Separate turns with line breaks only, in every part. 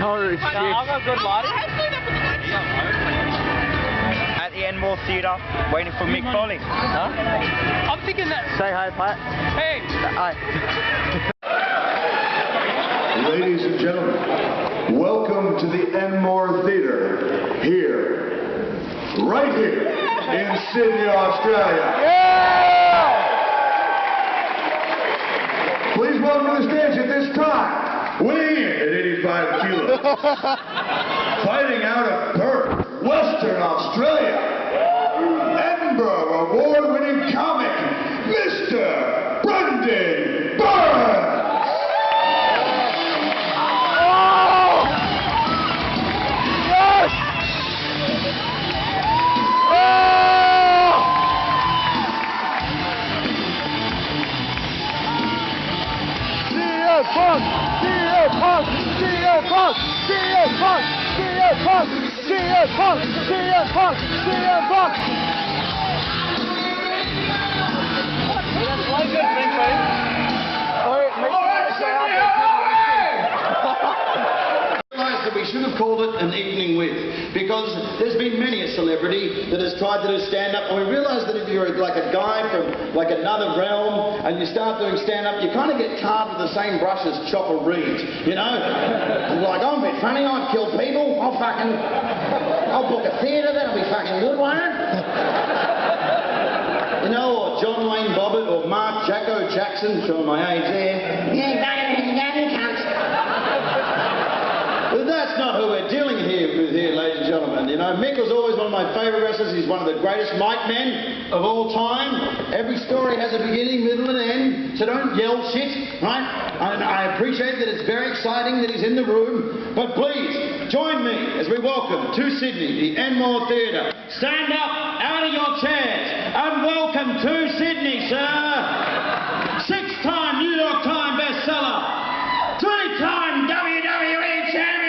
No shit.
I've got good lighting.
At the Enmore Theatre, waiting for Mick Foley. Huh?
I'm thinking that...
Say hi, Pat.
Hey!
Hi.
Ladies and gentlemen, welcome to the Enmore Theatre, here, right here, in Sydney, Australia.
Yeah!
Please welcome to the stage at this time, weighing in at 85 kilos, fighting out of Perth, Western Australia, Edinburgh award-winning comic, Mr. Brendan Burns.
That we should have called it an evening with, because there's been many a celebrity that has tried to do stand-up, and we realise that if you're like a guy from like another realm and you start doing stand-up, you kind of get carved with the same brush as Chopper Reed, you know? Like, I'm a bit funny, I'll kill people, I'll book a theatre, that'll be fucking good, won't it? You know, or John Wayne Bobbitt, or Mark Jacko Jackson, showing my age there. But that's not who we're dealing with here, ladies and gentlemen. You know, Mick was always one of my favourite wrestlers. He's one of the greatest mic men of all time. Every story has a beginning, middle and end, so don't yell shit, right? And I appreciate that it's very exciting that he's in the room, but please, join me as we welcome to Sydney, the Enmore Theatre. Stand up out of your chairs and welcome to Sydney, sir. 6-time New York Times bestseller, 3-time WWE champion.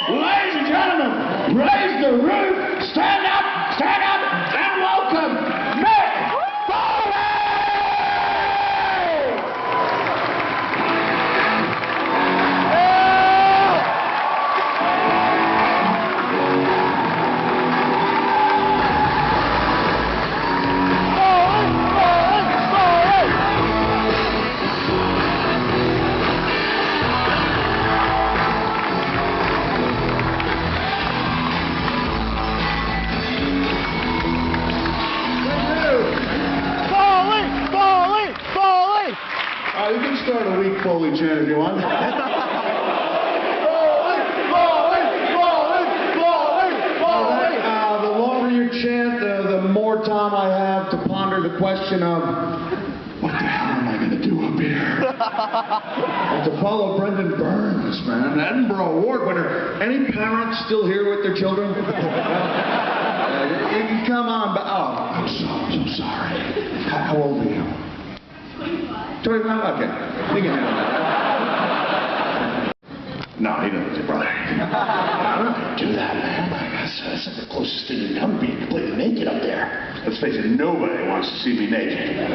Ladies and gentlemen, raise the roof, stand up, and welcome Mick Foley! You can start a weak Foley chant if you want. The longer you chant, the more time I have to ponder the question of, what the hell am I going to do up here? And to follow Brendan Burns, man, an Edinburgh Award winner. Any parents still here with their children? You can come on, but I'm so sorry. How old are you? 25? Okay. You can handle that. No, he doesn't, your brother. I don't do that, man. That's the closest thing you can come to being completely naked up there. Let's face it, nobody wants to see me naked.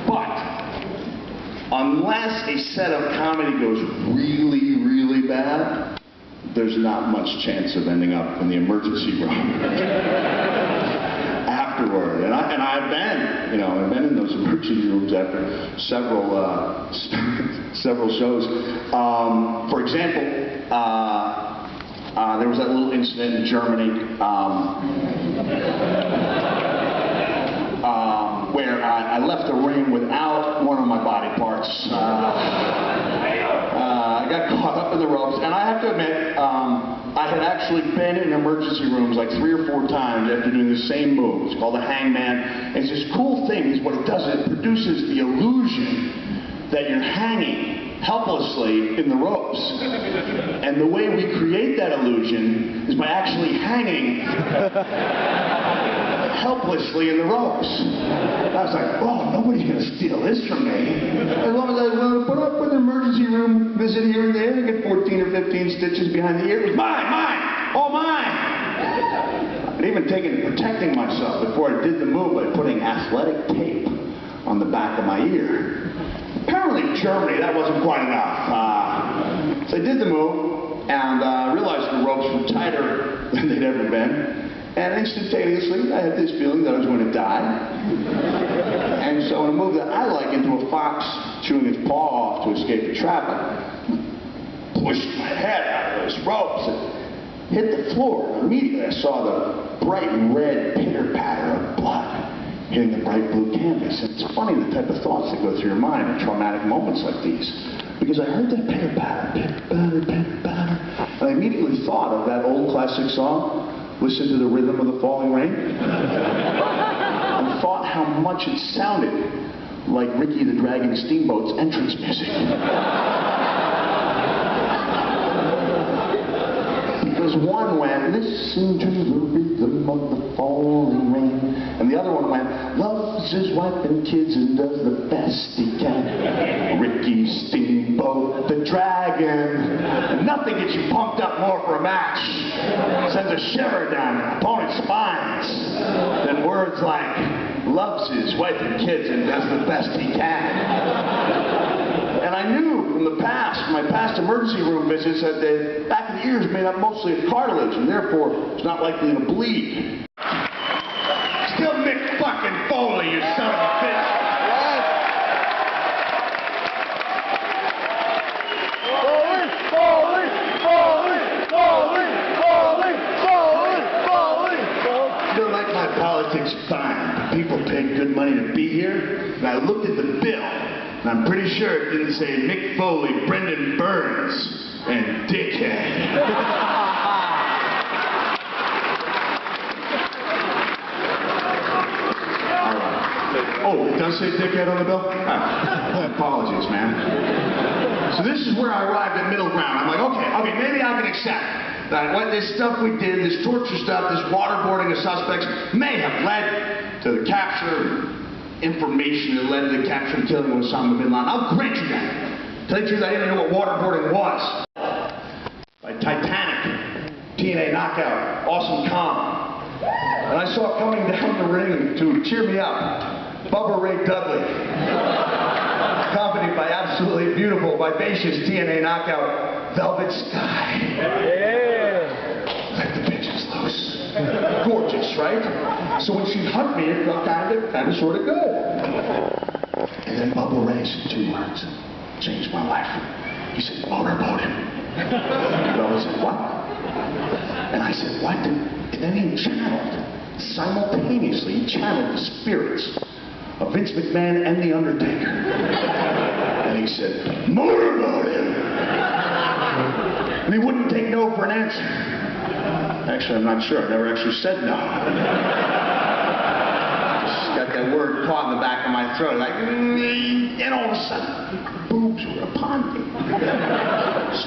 But, unless a set of comedy goes really, really bad, there's not much chance of ending up in the emergency room. Afterward, and I've been in those emergency rooms after several shows. For example, there was that little incident in Germany where I left the ring without one of my body parts. I got caught up in the ropes, and I have to admit, I had actually been in emergency rooms like 3 or 4 times after doing the same move. It's called the hangman. And it's this cool thing, is what it does is it produces the illusion that you're hanging helplessly in the ropes. And the way we create that illusion is by actually hanging helplessly in the ropes. I was like, oh, nobody's going to steal this from me. As long as I was willing to put up with an emergency room visit here and there, I get 14 or 15 stitches behind the ear. It was mine, all mine. I'd even taken protecting myself before I did the move by putting athletic tape on the back of my ear. Apparently in Germany, that wasn't quite enough. So I did the move.
and realized the ropes were tighter than they'd ever been. And instantaneously, I had this feeling that I was going to die. And so in a move that I like into a fox chewing its paw off to escape the trap, I pushed my head out of those ropes and hit the floor. And immediately I saw the bright red pitter-patter of blood hitting the bright blue canvas. And it's funny the type of thoughts that go through your mind in traumatic moments like these. Because I heard that pitter-patter, pitter-patter, pitter-patter. And I immediately thought of that old classic song, Listen to the Rhythm of the Falling Rain. And thought how much it sounded like Ricky the Dragon Steamboat's entrance music. Because one went, listen to the rhythm of the falling rain. And the other one went, loves his wife and kids and does the best he can. Ricky Steamboat the Dragon. And nothing gets you pumped up more for a match. Sends a shiver down opponent's spines than words like, loves his wife and kids and does the best he can. And I knew from the past, my past emergency room visits, that the back of the ear is made up mostly of cartilage and therefore it's not likely to bleed. Still Mick fucking Foley, you son of a bitch. Foley, Foley, Foley, Foley, Foley, Foley, Foley. Still like my politics fine. People paid good money to be here, and I looked at the bill. And I'm pretty sure it didn't say Mick Foley, Brendan Burns, and Dickhead. All right. Oh, it does say Dickhead on the bill? Apologies, man. So this is where I arrived at middle ground. I'm like, okay, maybe I can accept that what this stuff we did, this torture stuff, this waterboarding of suspects, may have led to the capture information that led to the capture and killing of Osama bin Laden. I'll grant you that. Tell you the truth, I didn't even know what waterboarding was. Like Titanic, TNA Knockout, Awesome Calm. And I saw coming down the ring to cheer me up, Bubba Ray Dudley. Accompanied by absolutely beautiful, vivacious TNA Knockout, Velvet Sky. Yeah. Let the bitches loose. Gorgeous, right? So when she'd hug me, it felt kind of sort of good. And then Bubba Ray said 2 words, changed my life. He said, motorboat him. Bubba said, what? And I said, what? And then he channeled, simultaneously, he channeled the spirits of Vince McMahon and The Undertaker. And he said, motorboat him. And he wouldn't take no for an answer. Actually, I'm not sure. I never actually said no. Just got that word caught in the back of my throat, like, and all of a sudden, boobs were upon me,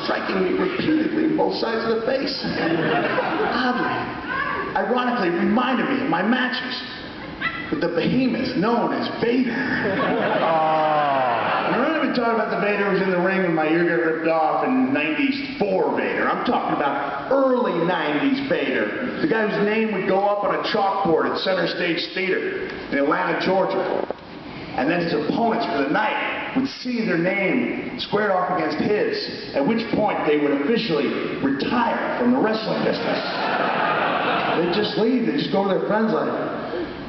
striking me repeatedly on both sides of the face. Oddly, ironically, it reminded me of my matches with the behemoth known as Vader. I'm not even talking about the Vader who was in the ring when my ear got ripped off in '94 Vader. I'm talking about early '90s Vader. The guy whose name would go up on a chalkboard at Center Stage Theater in Atlanta, Georgia. And then his opponents for the night would see their name squared off against his, at which point they would officially retire from the wrestling business. They'd just leave, they'd just go to their friends like,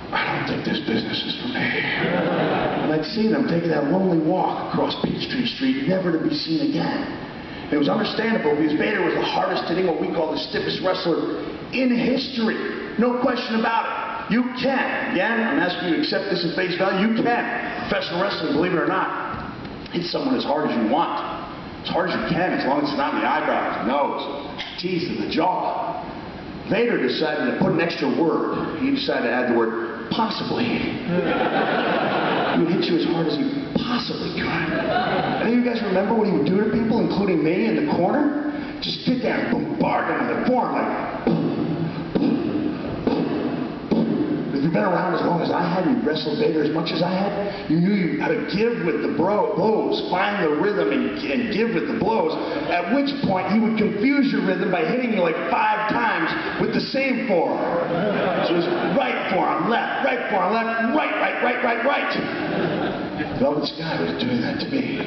I don't think this business is for me. And I'd see them taking that lonely walk across Peachtree Street, never to be seen again. And it was understandable because Vader was the hardest hitting, what we call the stiffest wrestler in history. No question about it. You can. Again, I'm asking you to accept this at face value. You can. Professional wrestling, believe it or not, hit someone as hard as you want. As hard as you can, as long as it's not in the eyebrows, the nose, teeth, and the jaw. Vader decided to put an extra word. He decided to add the word possibly. He would hit you as hard as he possibly could. Any of you guys remember what he would do to people, including me in the corner? Just get there and bombard them in the form like If you've been around as long as I had, you wrestled Vader as much as I had, you knew how to give with the blows, find the rhythm and give with the blows, at which point he would confuse your rhythm by hitting you like 5 times with the same forearm. So it was right forearm, left, right forearm, left, right. Velvet Sky was doing that to me.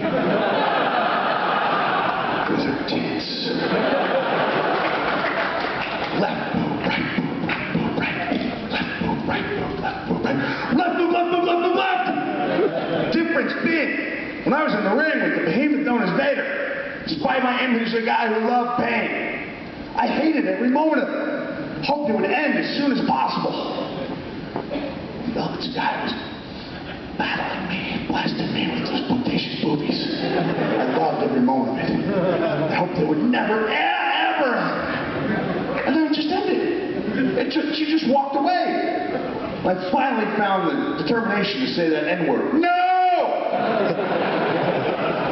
With her tits. Despite my image as a guy who loved pain, I hated every moment of it. Hoped it would end as soon as possible. The Velvet Sky was battling me, blasting me with those bodacious boobies. I loved every moment of it. I hoped it would never, ever end. And then it just ended. She just walked away. I finally found the determination to say that N-word. No!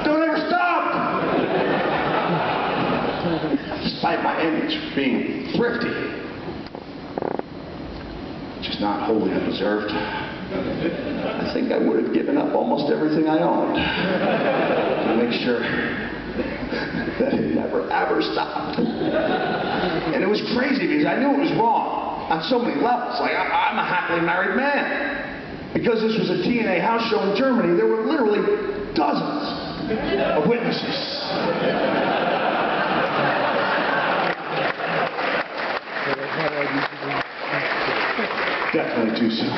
Don't ever stop! Despite my image of being thrifty, which is not wholly undeserved, I think I would have given up almost everything I owned to make sure that it never ever stopped. And it was crazy because I knew it was wrong on so many levels. Like, I'm a happily married man. Because this was a TNA house show in Germany, there were literally dozens of witnesses. Definitely too soon.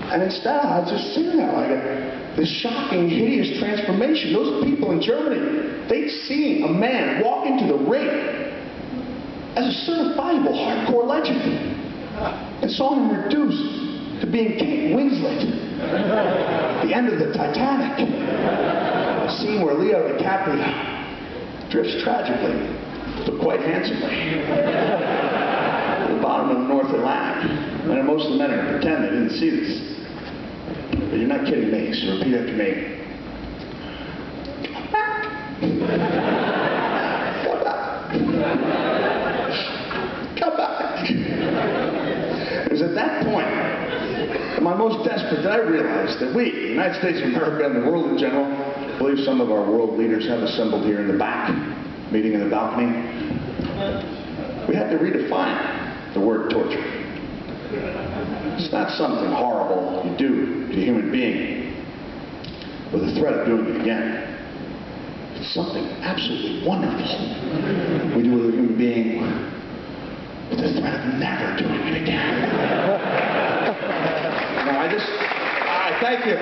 And instead, I was just sitting there like this shocking, hideous transformation. Those people in Germany, they'd seen a man walk into the ring as a certifiable hardcore legend and saw him reduced to being Kate Winslet at the end of the Titanic. A scene where Leo DiCaprio drifts tragically, but quite handsomely, at the bottom of the North Atlantic. And most of the men are going to pretend they didn't see this. But you're not kidding me, so repeat after me. Come back. Come back. Come back. It was at that point, at my most desperate, that I realized that we, the United States of America and the world in general, I believe some of our world leaders have assembled here in the back, meeting in the balcony, we had to redefine the word torture. It's not something horrible you do to a human being with the threat of doing it again. It's something absolutely wonderful we do with a human being with the threat of never doing it again. No, all right, thank you.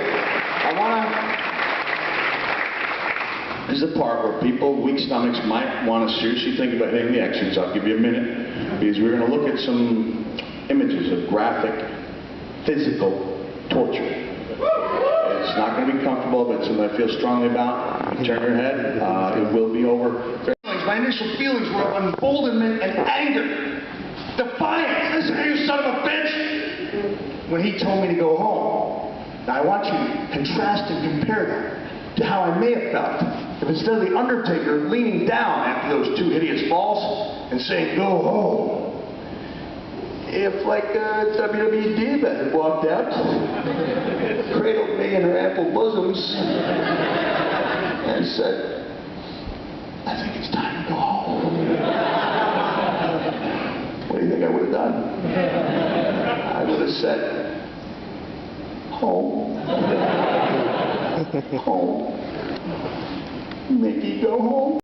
This is the part where people with weak stomachs might want to seriously think about hitting the exits. I'll give you a minute, because we're going to look at some images of graphic, physical torture. It's not going to be comfortable, but it's something I feel strongly about. You turn your head, it will be over. My initial feelings were of emboldenment and anger. Defiance. Listen here, you son of a bitch! When he told me to go home. Now I want you to contrast and compare that to how I may have felt if instead of the Undertaker leaning down after those two hideous falls and saying, go home, if like a WWE diva had walked out, cradled me in her ample bosoms, and said, I think it's time to go home. What do you think I would have done? I would have said, home. Home. Mickey, go home.